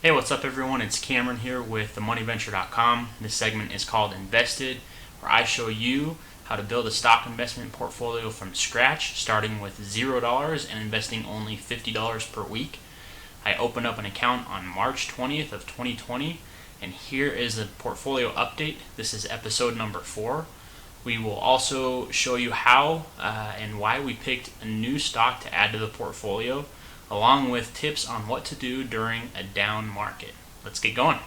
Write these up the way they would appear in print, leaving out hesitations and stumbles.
Hey, what's up, everyone? It's Cameron here with themoneyventure.com. This segment is called Invested, where I show you how to build a stock investment portfolio from scratch, starting with $0 and investing only $50 per week. I opened up an account on March 20th of 2020, and here is the portfolio update. This is episode number 4. We will also show you how and why we picked a new stock to add to the portfolio, along with tips on what to do during a down market. Let's get going.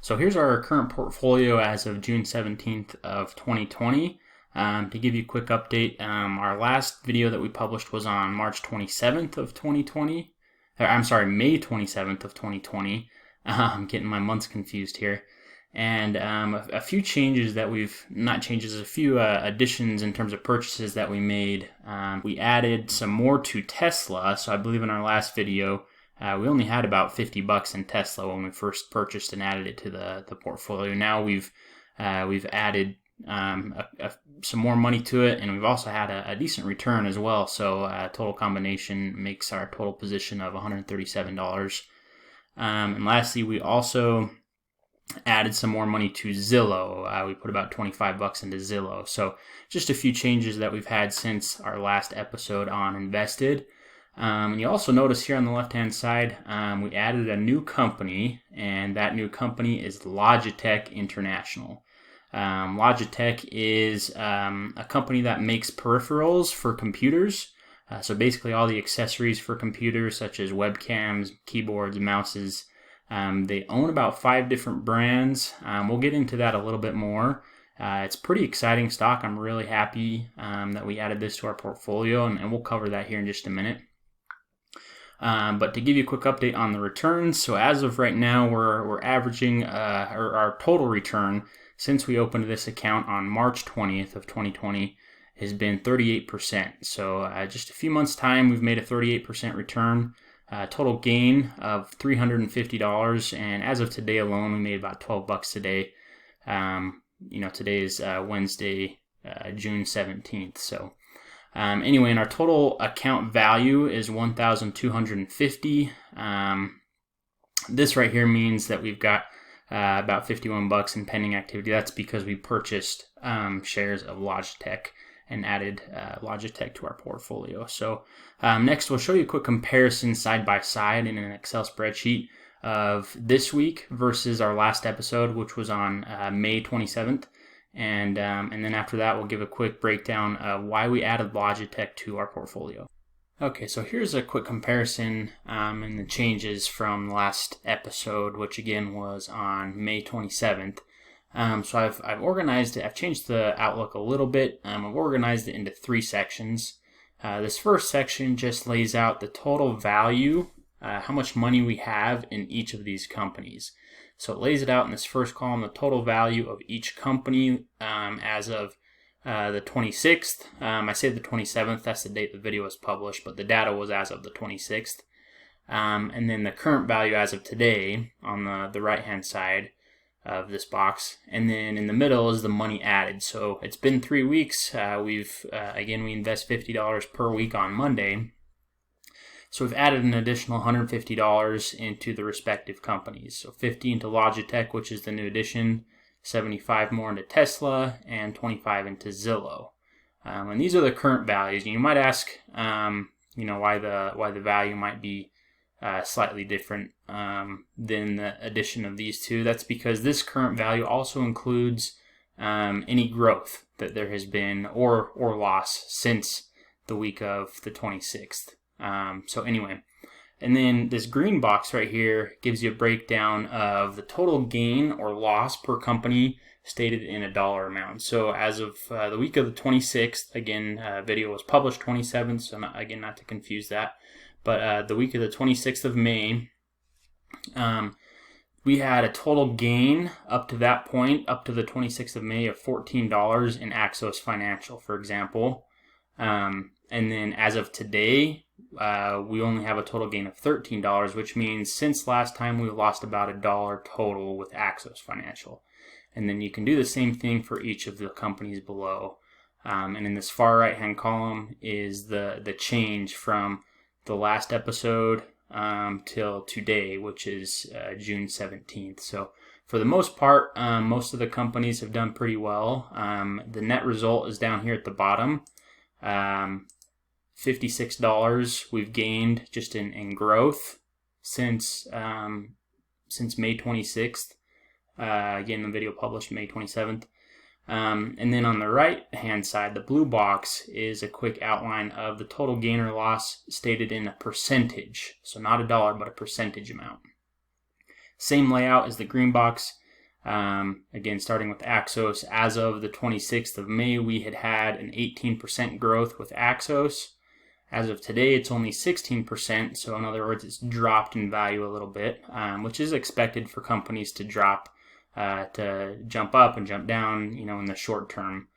So here's our current portfolio as of June 17th of 2020. To give you a quick update, our last video that we published was on March 27th of 2020. May 27th of 2020. I'm getting my months confused here. And a few changes that a few additions in terms of purchases that we made. We added some more to Tesla. So I believe in our last video, we only had about $50 in Tesla when we first purchased and added it to the portfolio. Now we've added some more money to it, and we've also had a decent return as well. So total combination makes our total position of $137. And lastly, we also added some more money to Zillow. We put about $25 into Zillow. So just a few changes that we've had since our last episode on Invested. And you also notice here on the left-hand side, we added a new company, and that new company is Logitech International. Logitech is a company that makes peripherals for computers. So basically all the accessories for computers, such as webcams, keyboards, mouses. They own about 5 different brands. We'll get into that a little bit more. It's pretty exciting stock. I'm really happy that we added this to our portfolio, and we'll cover that here in just a minute. But to give you a quick update on the returns, so as of right now, we're averaging our total return since we opened this account on March 20th of 2020 has been 38%. So just a few months' time, we've made a 38% return. Total gain of $350, and as of today alone, we made about $12 today. Today is Wednesday, June 17th. So anyway, and our total account value is $1,250. This right here means that we've got about $51 in pending activity. That's because we purchased shares of Logitech and added Logitech to our portfolio. So next, we'll show you a quick comparison side by side in an Excel spreadsheet of this week versus our last episode, which was on May 27th. And then after that, we'll give a quick breakdown of why we added Logitech to our portfolio. Okay, so here's a quick comparison and the changes from last episode, which again was on May 27th. So I've organized it. I've changed the outlook a little bit. I've organized it into 3 sections. This first section just lays out the total value, how much money we have in each of these companies. So it lays it out in this first column, the total value of each company as of the 26th. I say the 27th, that's the date the video was published, but the data was as of the 26th. And then the current value as of today on the right-hand side of this box, and then in the middle is the money added. So it's been 3 weeks. We invest $50 per week on Monday. So we've added an additional $150 into the respective companies. So 50 into Logitech, which is the new addition, 75 more into Tesla, and 25 into Zillow. And these are the current values. And you might ask, why the value might be slightly different than the addition of these two. That's because this current value also includes any growth that there has been or loss since the week of the 26th. So anyway, and then this green box right here gives you a breakdown of the total gain or loss per company stated in a dollar amount. So as of the week of the 26th, again, video was published 27th, so not to confuse that. But the week of the 26th of May, we had a total gain up to that point, up to the 26th of May, of $14 in Axos Financial, for example. And then as of today, we only have a total gain of $13, which means since last time we've lost about $1 total with Axos Financial. And then you can do the same thing for each of the companies below. And in this far right hand column is the change from the last episode till today, which is June 17th. So for the most part, most of the companies have done pretty well. The net result is down here at the bottom. $56 we've gained just in growth since May 26th. Again, the video published May 27th. And then on the right hand side, the blue box is a quick outline of the total gain or loss stated in a percentage. So not a dollar, but a percentage amount. Same layout as the green box. Again, starting with Axos, as of the 26th of May, we had an 18% growth with Axos. As of today, it's only 16%. So in other words, it's dropped in value a little bit, which is expected for companies to drop, to jump up and jump down, in the short term.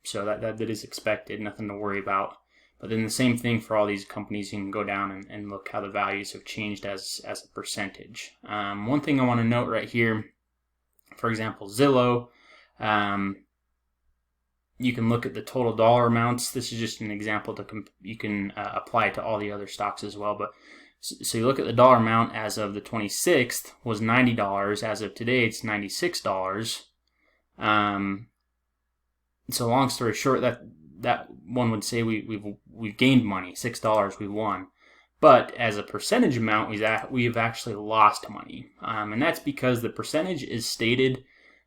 So that is expected, nothing to worry about. But then the same thing for all these companies. You can go down and look how the values have changed as a percentage. One thing I want to note right here, for example, Zillow, you can look at the total dollar amounts. This is just an example you can apply it to all the other stocks as well. But so you look at the dollar amount as of the 26th was $90. As of today, it's $96. So long story short, that one would say we've gained money, $6 we won. But as a percentage amount, we've actually lost money. And that's because the percentage is stated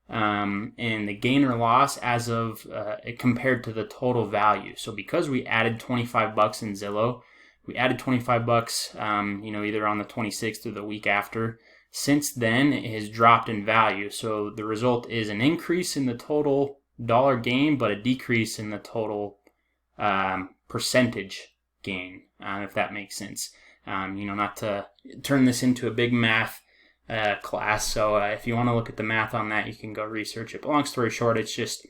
in the gain or loss as of compared to the total value. So because we added $25 in Zillow, we added $25, either on the 26th or the week after. Since then, it has dropped in value. So the result is an increase in the total dollar gain, but a decrease in the total percentage gain, if that makes sense. Not to turn this into a big math class. So if you want to look at the math on that, you can go research it. But long story short, it's just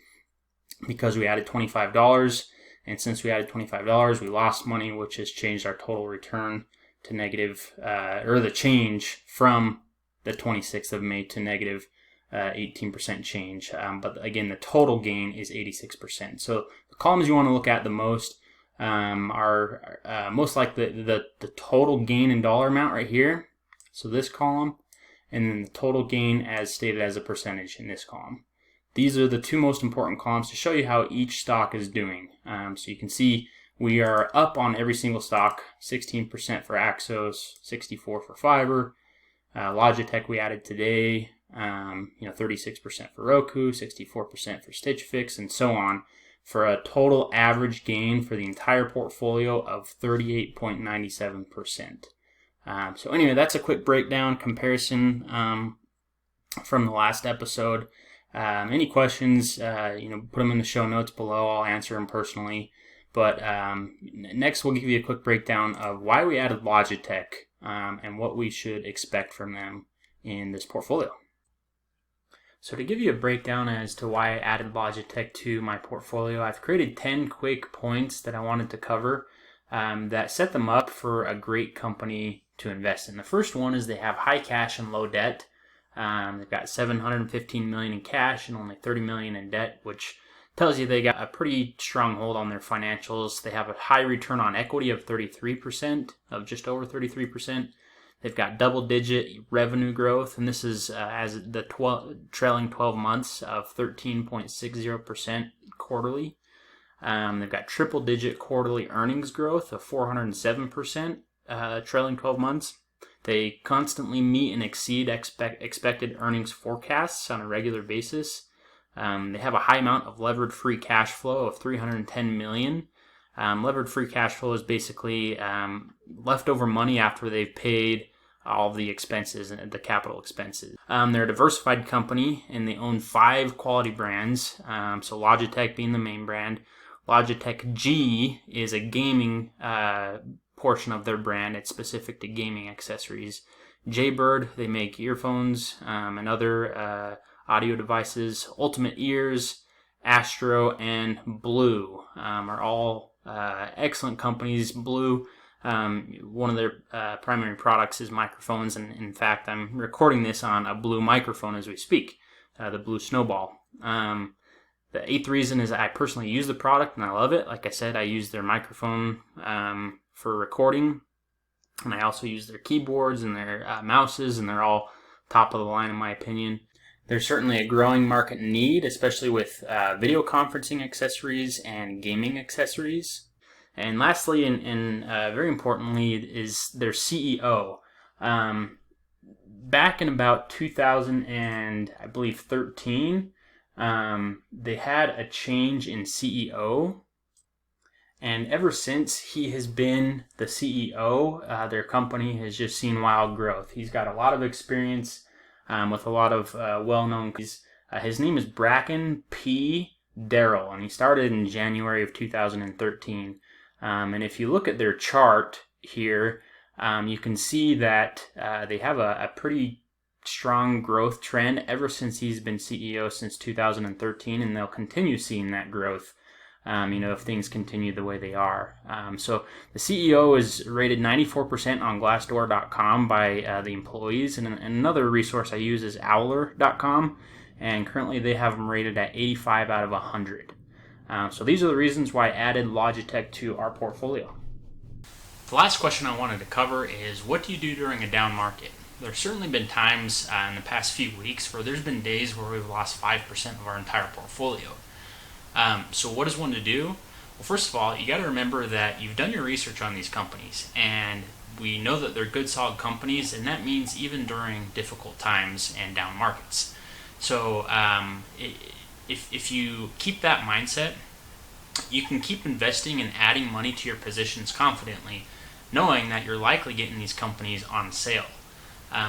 because we added $25, and since we added $25, we lost money, which has changed our total return to negative, or the change from the 26th of May to negative 18% change. But again, the total gain is 86%. So the columns you want to look at the most are most like the total gain in dollar amount right here. So this column, and then the total gain as stated as a percentage in this column. These are the two most important columns to show you how each stock is doing. So you can see we are up on every single stock, 16% for Axos, 64% for Fiverr. Logitech we added today, 36% for Roku, 64% for Stitch Fix, and so on, for a total average gain for the entire portfolio of 38.97%. So anyway, that's a quick breakdown comparison from the last episode. Any questions, put them in the show notes below. I'll answer them personally. But next, we'll give you a quick breakdown of why we added Logitech and what we should expect from them in this portfolio. So to give you a breakdown as to why I added Logitech to my portfolio, I've created 10 quick points that I wanted to cover that set them up for a great company to invest in. The first one is they have high cash and low debt. They've got $715 million in cash and only $30 million in debt, which tells you they got a pretty strong hold on their financials. They have a high return on equity of 33%, of just over 33%. They've got double-digit revenue growth, and this is as the trailing 12 months of 13.60% quarterly. They've got triple-digit quarterly earnings growth of 407% trailing 12 months. They constantly meet and exceed expected earnings forecasts on a regular basis. They have a high amount of levered free cash flow of $310 million. Levered free cash flow is basically leftover money after they've paid all of the expenses and the capital expenses. They're a diversified company, and they own 5 quality brands. So Logitech being the main brand. Logitech G is a gaming portion of their brand. It's specific to gaming accessories. Jaybird, they make earphones and other audio devices. Ultimate Ears, Astro, and Blue are all excellent companies. Blue, one of their primary products is microphones, and in fact I'm recording this on a Blue microphone as we speak. the Blue Snowball. The eighth reason is I personally use the product and I love it. Like I said, I use their microphone for recording, and I also use their keyboards and their mouses, and they're all top of the line in my opinion. There's certainly a growing market need, especially with video conferencing accessories and gaming accessories. And lastly, and very importantly, is their CEO. Back in about 2013, they had a change in CEO, and ever since he has been the CEO, their company has just seen wild growth. He's got a lot of experience with a lot of well-known companies. His name is Bracken P. Darrell, and he started in January of 2013. And if you look at their chart here, you can see that they have a pretty strong growth trend ever since he's been CEO since 2013, and they'll continue seeing that growth, if things continue the way they are. So the CEO is rated 94% on Glassdoor.com by the employees, and another resource I use is Owler.com, and currently they have them rated at 85 out of 100. So these are the reasons why I added Logitech to our portfolio. The last question I wanted to cover is, what do you do during a down market? There's certainly been times in the past few weeks where there's been days where we've lost 5% of our entire portfolio. So what is one to do? Well, first of all, you got to remember that you've done your research on these companies, and we know that they're good, solid companies, and that means even during difficult times and down markets. So if you keep that mindset, you can keep investing and adding money to your positions confidently, knowing that you're likely getting these companies on sale.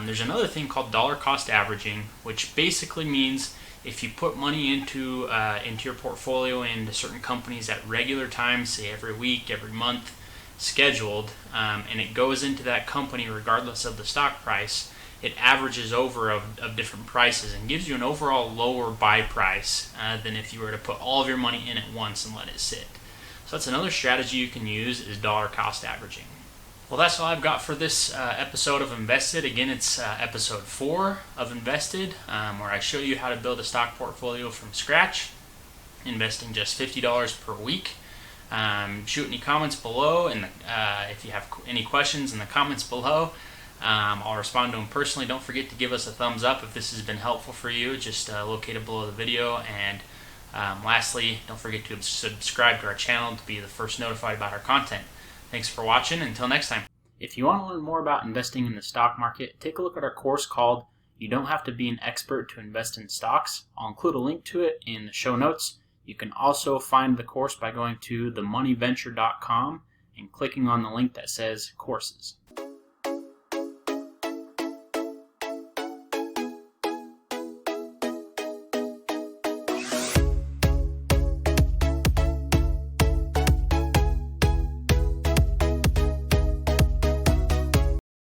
There's another thing called dollar cost averaging, which basically means if you put money into your portfolio into certain companies at regular times, say every week, every month, scheduled, and it goes into that company regardless of the stock price, it averages over of different prices and gives you an overall lower buy price than if you were to put all of your money in at once and let it sit. So that's another strategy you can use, is dollar cost averaging. Well, that's all I've got for this episode of Invested. Again, it's episode 4 of Invested, where I show you how to build a stock portfolio from scratch, investing just $50 per week. Shoot any comments below, and if you have any questions in the comments below, I'll respond to them personally. Don't forget to give us a thumbs up if this has been helpful for you. Just locate it below the video. And lastly, don't forget to subscribe to our channel to be the first notified about our content. Thanks for watching. Until next time. If you want to learn more about investing in the stock market, take a look at our course called You Don't Have to Be an Expert to Invest in Stocks. I'll include a link to it in the show notes. You can also find the course by going to themoneyventure.com and clicking on the link that says Courses.